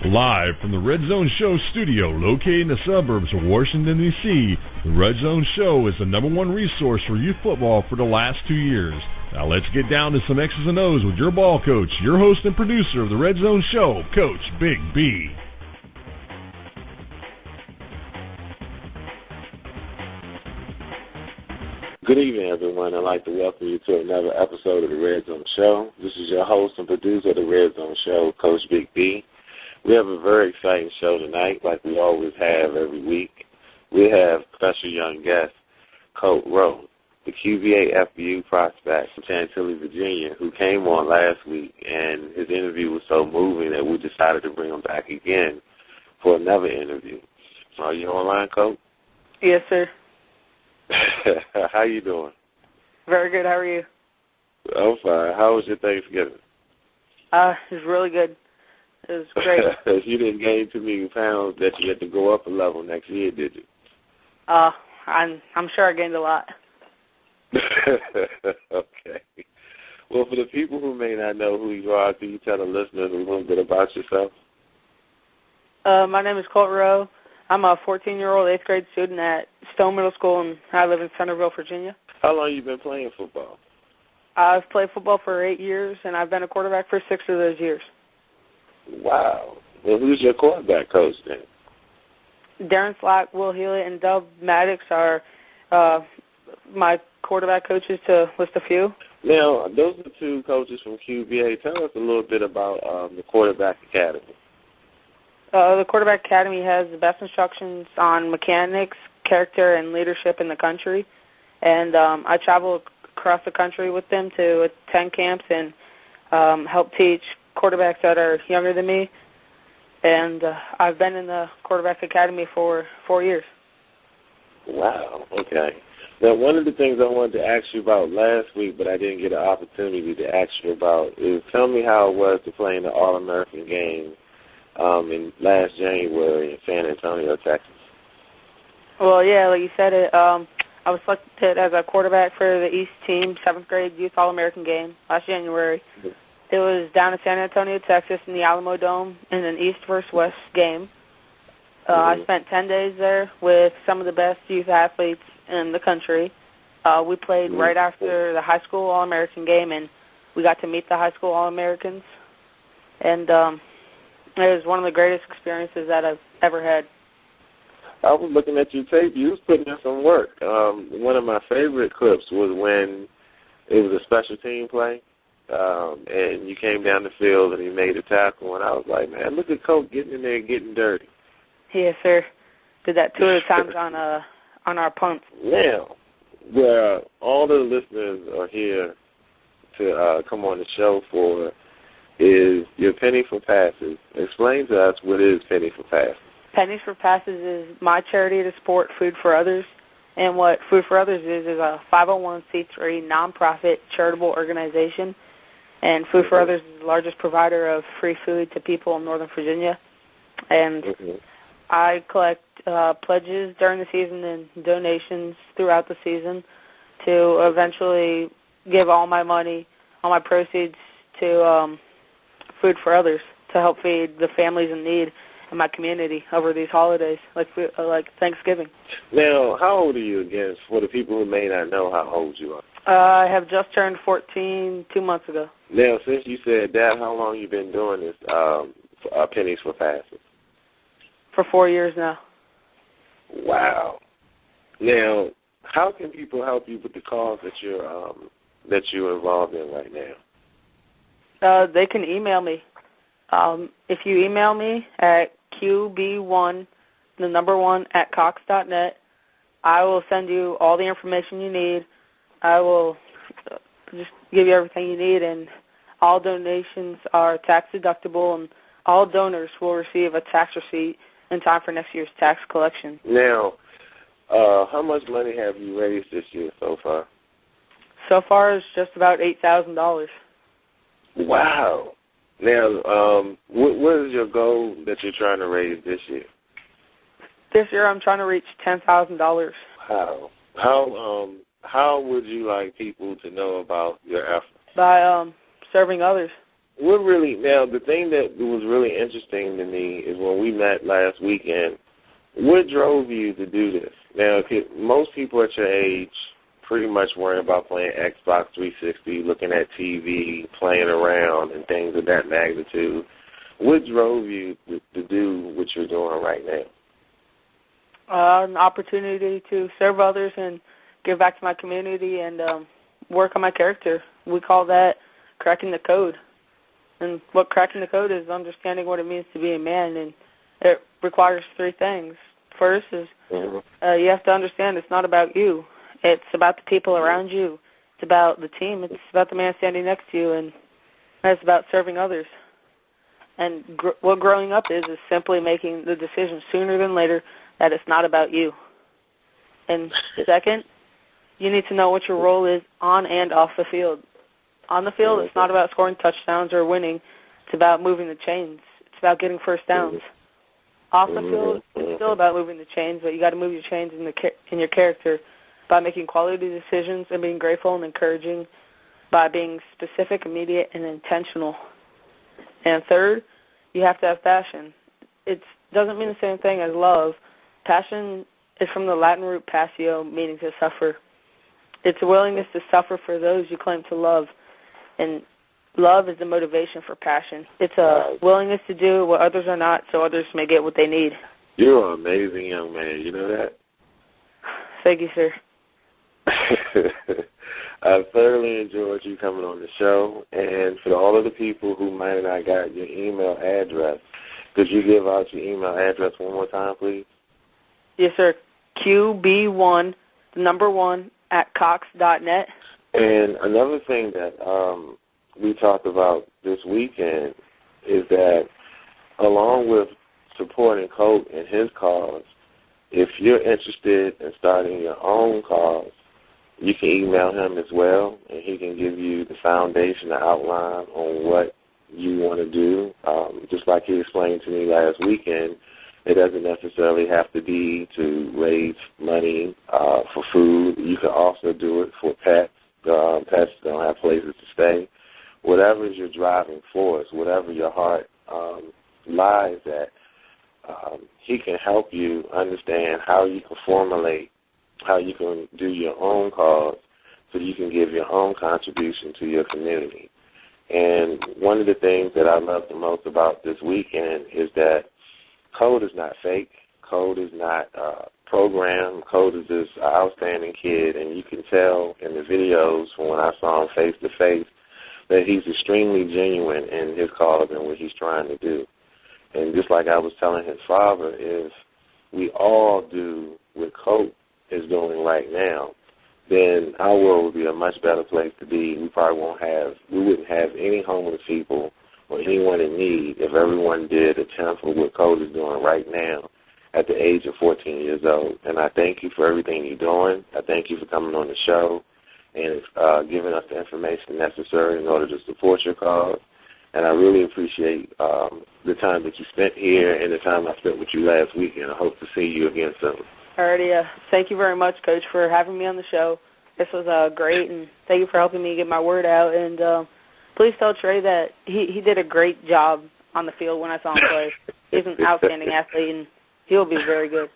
Live from the Red Zone Show studio located in the suburbs of Washington, D.C., the Red Zone Show is the #1 resource for youth football for the last 2 years. Now let's get down to some X's and O's with your ball coach, your host and producer of the Red Zone Show, Coach Big B. Good evening, everyone. I'd like to welcome you to another episode of the Red Zone Show. This is your host and producer of the Red Zone Show, Coach Big B. We have a very exciting show tonight, like we always have every week. We have special young guest, Colt Roe, the QBA FBU prospect from Chantilly, Virginia, who came on last week, and his interview was so moving that we decided to bring him back again for another interview. Are you online, Colt? Yes, sir. How you doing? Very good. How are you? I'm fine. How was your Thanksgiving? It was really good. It was great. You didn't gain too many pounds that you had to go up a level next year, did you? I'm sure I gained a lot. Okay. Well, for the people who may not know who you are, can you tell the listeners a little bit about yourself? My name is Colt Roe. I'm a 14-year-old 8th grade student at Stone Middle School, and I live in Centerville, Virginia. How long have you been playing football? I've played football for 8 years, and I've been a quarterback for 6 of those years. Wow. Well, who's your quarterback coach then? Darren Slack, Will Healy, and Dub Maddox are my quarterback coaches, to list a few. Now, those are two coaches from QBA. Tell us a little bit about the quarterback academy. The quarterback academy has the best instructions on mechanics, character, and leadership in the country. And I travel across the country with them to attend camps and help teach quarterbacks that are younger than me. And I've been in the quarterback academy for 4 years. Wow, okay. Now, one of the things I wanted to ask you about last week, but I didn't get an opportunity to ask you about, is tell me how it was to play in the All-American game in last January in San Antonio, Texas. Well, yeah, like you said, I was selected as a quarterback for the East team, 7th grade Youth All-American game last January. Mm-hmm. It was down in San Antonio, Texas, in the Alamo Dome in an East versus West game. I spent 10 days there with some of the best youth athletes in the country. We played right after the high school All-American game, and we got to meet the high school All-Americans. And it was one of the greatest experiences that I've ever had. I was looking at your tape. You was putting in some work. One of my favorite clips was when it was a special team play, and you came down the field and he made a tackle, and I was like, man, look at Colt getting in there and getting dirty. Yes, sir. Did that 2 other times on our punts. Now, where all the listeners are here to come on the show for is your Penny for Passes. Explain to us what is Penny for Passes. Pennies for Passes is my charity to support Food for Others. And what Food for Others is a 501c3 nonprofit charitable organization. And Food for Others is the largest provider of free food to people in Northern Virginia. And I collect pledges during the season and donations throughout the season to eventually give all my money, all my proceeds to Food for Others to help feed the families in need in my community over these holidays, like Thanksgiving. Now, how old are you again, for the people who may not know how old you are? I have just turned 14 2 months ago. Now, since you said that, how long have you been doing this Pennies for Passes? For 4 years now. Wow. Now, how can people help you with the cause that you're involved in right now? They can email me. If you email me at qb1, the number 1, at cox.net, I will send you all the information you need. I will just give you everything you need, and all donations are tax deductible, and all donors will receive a tax receipt in time for next year's tax collection. Now, how much money have you raised this year so far? So far, it's just about $8,000. Wow. Now, what is your goal that you're trying to raise this year? This year, I'm trying to reach $10,000. Wow. How would you like people to know about your efforts? By serving others. now the thing that was really interesting to me is when we met last weekend, what drove you to do this? Now, most people at your age pretty much worry about playing Xbox 360, looking at TV, playing around, and things of that magnitude. What drove you to do what you're doing right now? An opportunity to serve others and give back to my community and work on my character. We call that cracking the code. And what cracking the code is understanding what it means to be a man, and it requires three things. First is you have to understand it's not about you. It's about the people around you. It's about the team. It's about the man standing next to you, and it's about serving others. And what growing up is simply making the decision sooner than later that it's not about you. And second, you need to know what your role is on and off the field. On the field, it's not about scoring touchdowns or winning. It's about moving the chains. It's about getting first downs. Off the field, it's still about moving the chains, but you got to move your chains in your character by making quality decisions and being grateful and encouraging, by being specific, immediate, and intentional. And third, you have to have passion. It doesn't mean the same thing as love. Passion is from the Latin root passio, meaning to suffer. It's a willingness to suffer for those you claim to love. And love is the motivation for passion. It's a willingness to do what others are not so others may get what they need. You're an amazing young man. You know that? Thank you, sir. I thoroughly enjoyed you coming on the show. And for all of the people who might have not got your email address, could you give out your email address one more time, please? Yes, sir. QB1, the number 1, at cox.net. And another thing that we talked about this weekend is that along with supporting Colt and his cause, if you're interested in starting your own cause, you can email him as well, and he can give you the foundation, the outline on what you want to do. Just like he explained to me last weekend, it doesn't necessarily have to be to raise money for food. You can also do it for pets. Pets don't have places to stay. Whatever is your driving force, whatever your heart lies at, he can help you understand how you can formulate, how you can do your own cause so you can give your own contribution to your community. And one of the things that I love the most about this weekend is that Colt is not fake. Colt is not programmed. Colt is just an outstanding kid, and you can tell in the videos from when I saw him face to face that he's extremely genuine in his cause and what he's trying to do. And just like I was telling his father, if we all do what Colt is doing right now, then our world would be a much better place to be. We wouldn't have any homeless people or anyone in need if everyone did a tenth of what Colt is doing right now at the age of 14 years old. And I thank you for everything you're doing. I thank you for coming on the show and giving us the information necessary in order to support your cause. And I really appreciate the time that you spent here and the time I spent with you last weekend. I hope to see you again soon. Alrighty, thank you very much, Coach, for having me on the show. This was great, and thank you for helping me get my word out. And please tell Trey that he did a great job on the field when I saw him play. He's an outstanding athlete, and he'll be very good.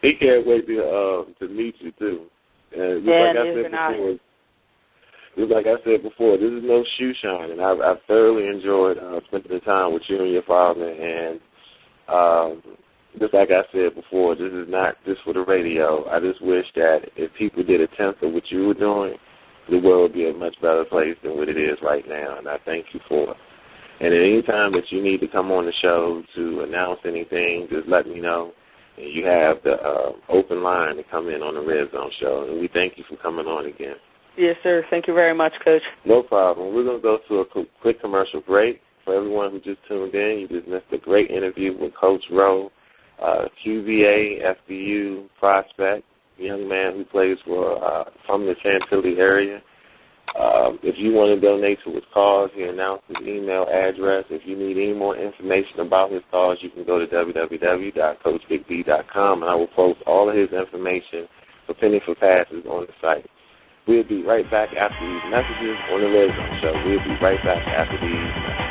He can't wait to meet you, too. And just like I said before, this is no shoe shine, and I've thoroughly enjoyed spending the time with you and your father. And just like I said before, this is not just for the radio. I just wish that if people did a tenth of what you were doing, the world would be a much better place than what it is right now, and I thank you for it. And at any time that you need to come on the show to announce anything, just let me know. And you have the open line to come in on the Red Zone Show, and we thank you for coming on again. Yes, sir. Thank you very much, Coach. No problem. We're going to go to a quick commercial break. For everyone who just tuned in, you just missed a great interview with Colt Roe, QVA, FBU prospect, young man who plays from the Chantilly area. If you want to donate to his cause, he announced his email address. If you need any more information about his cause, you can go to www.coachbigb.com, and I will post all of his information for Penny for Passes on the site. We'll be right back after these messages on the Red Zone Show. We'll be right back after these messages.